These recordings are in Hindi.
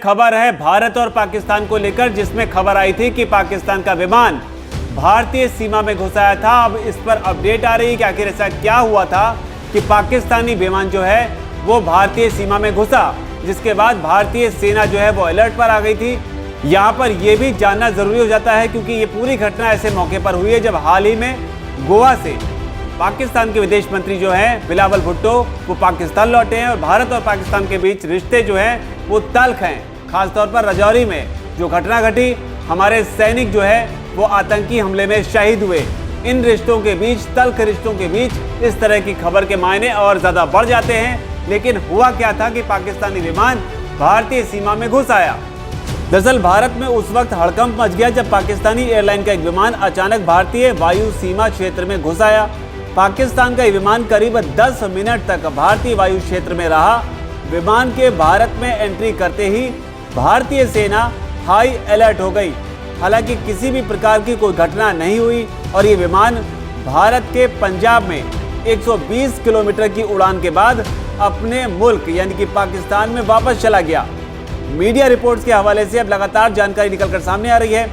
खबर है भारत और पाकिस्तान को लेकर, जिसमें खबर आई थी कि पाकिस्तान का विमान भारतीय सीमा में घुस आया था। अब इस पर अपडेट आ रही है कि आखिर ऐसा क्या हुआ था कि पाकिस्तानी विमान जो है वो भारतीय सीमा में घुसा, जिसके बाद भारतीय सेना जो है वो अलर्ट पर आ गई थी। यहाँ पर यह भी जानना जरूरी हो जाता है क्योंकि ये पूरी घटना ऐसे मौके पर हुई है जब हाल ही में गोवा से पाकिस्तान के विदेश मंत्री जो हैं बिलावल भुट्टो वो पाकिस्तान लौटे हैं और भारत और पाकिस्तान के बीच रिश्ते जो हैं वो तल्ख हैं। खासतौर पर राजौरी में जो घटना घटी, हमारे सैनिक जो है वो आतंकी हमले में शहीद हुए। इन रिश्तों के बीच, तल्ख रिश्तों के बीच इस तरह की खबर के मायने और ज़्यादा बढ़ जाते हैं। लेकिन हुआ क्या था कि पाकिस्तानी विमान भारतीय सीमा में घुस आया। दरअसल भारत में उस वक्त हड़कंप मच गया जब पाकिस्तानी एयरलाइन का एक विमान अचानक भारतीय वायु सीमा क्षेत्र में घुस आया। पाकिस्तान का ये विमान करीब 10 मिनट तक भारतीय वायु क्षेत्र में रहा। विमान के भारत में एंट्री करते ही भारतीय सेना हाई अलर्ट हो गई। हालांकि किसी भी प्रकार की कोई घटना नहीं हुई और ये विमान भारत के पंजाब में 120 किलोमीटर की उड़ान के बाद अपने मुल्क यानी कि पाकिस्तान में वापस चला गया। मीडिया रिपोर्ट्स के हवाले से अब लगातार जानकारी निकलकर सामने आ रही है।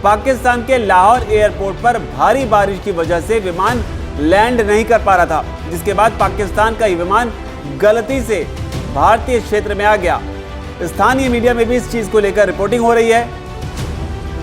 पाकिस्तान के लाहौर एयरपोर्ट पर भारी बारिश की वजह से विमान लैंड नहीं कर पा रहा था, जिसके बाद पाकिस्तान का ये विमान गलती से भारतीय क्षेत्र में आ गया। स्थानीय मीडिया में भी इस चीज को लेकर रिपोर्टिंग हो रही है।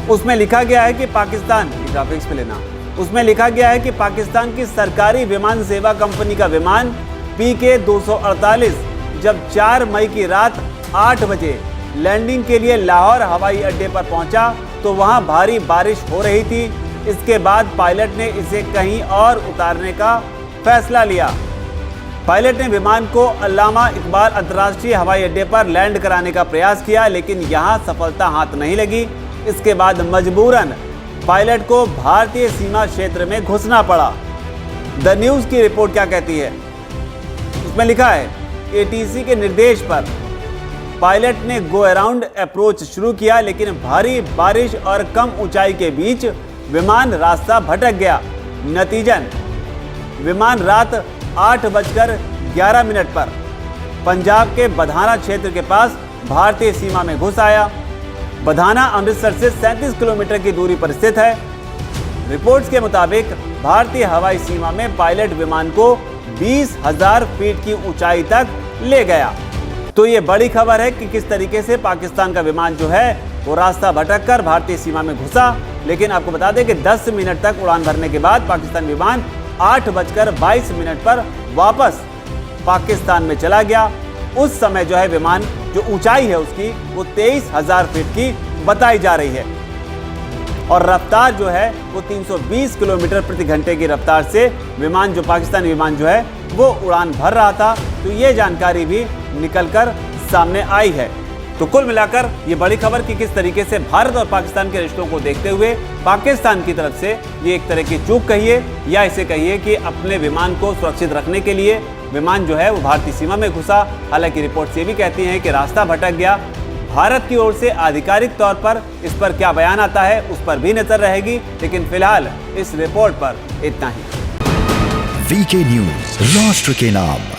उसमें लिखा गया है कि ग्राफिक्स पे लेना, उसमें लिखा गया है कि पाकिस्तान की सरकारी विमान सेवा कंपनी का विमान PK 248 जब 4 मई की रात 8 बजे लैंडिंग के लिए लाहौर हवाई अड्डे पर पहुंचा तो वहां भारी बारिश हो रही थी। इसके बाद पायलट ने इसे कहीं और उतारने का फैसला लिया। पायलट ने विमान को अल्लामा इकबाल अंतर्राष्ट्रीय हवाई अड्डे पर लैंड कराने का प्रयास किया, लेकिन यहां सफलता हाथ नहीं लगी। इसके बाद मजबूरन पायलट को भारतीय सीमा क्षेत्र में घुसना पड़ा। द न्यूज़ की रिपोर्ट क्या कहती है, उसमें लिखा है ATC के निर्देश पर पायलट ने गो अराउंड अप्रोच शुरू किया, लेकिन भारी बारिश और कम ऊंचाई के बीच विमान रास्ता भटक गया। नतीजन विमान रात 8:11 पर पंजाब के बधाना क्षेत्र के पास भारतीय सीमा में घुस आया। बधाना अमृतसर से 37 किलोमीटर की दूरी पर स्थित है। रिपोर्ट्स के मुताबिक भारतीय हवाई सीमा में पायलट विमान को 20,000 फीट की ऊंचाई तक ले गया। तो ये बड़ी खबर है कि किस तरीके से पाकिस्तान का विमान जो है वो रास्ता भटककर भारतीय सीमा में घुसा। लेकिन आपको बता दें कि 10 मिनट तक उड़ान भरने के बाद पाकिस्तान विमान 8:22 पर वापस पाकिस्तान में चला गया। उस समय जो है विमान जो ऊंचाई है उसकी वो 23,000 फीट की बताई जा रही है और रफ्तार जो है वो 320 किलोमीटर प्रति घंटे की रफ्तार से विमान जो पाकिस्तानी विमान जो है वो उड़ान भर रहा था। तो ये जानकारी भी निकलकर सामने आई है। तो कुल मिलाकर ये बड़ी खबर कि किस तरीके से भारत और पाकिस्तान के रिश्तों को देखते हुए पाकिस्तान की तरफ से ये एक तरह की चूक कहिए या इसे कहिए कि अपने विमान को सुरक्षित रखने के लिए विमान जो है वो भारतीय सीमा में घुसा। हालांकि रिपोर्ट्स ये भी कहती हैं कि रास्ता भटक गया। भारत की ओर से आधिकारिक तौर पर इस पर क्या बयान आता है उस पर भी नजर रहेगी, लेकिन फिलहाल इस रिपोर्ट पर इतना ही। VK न्यूज़, राष्ट्र के नाम।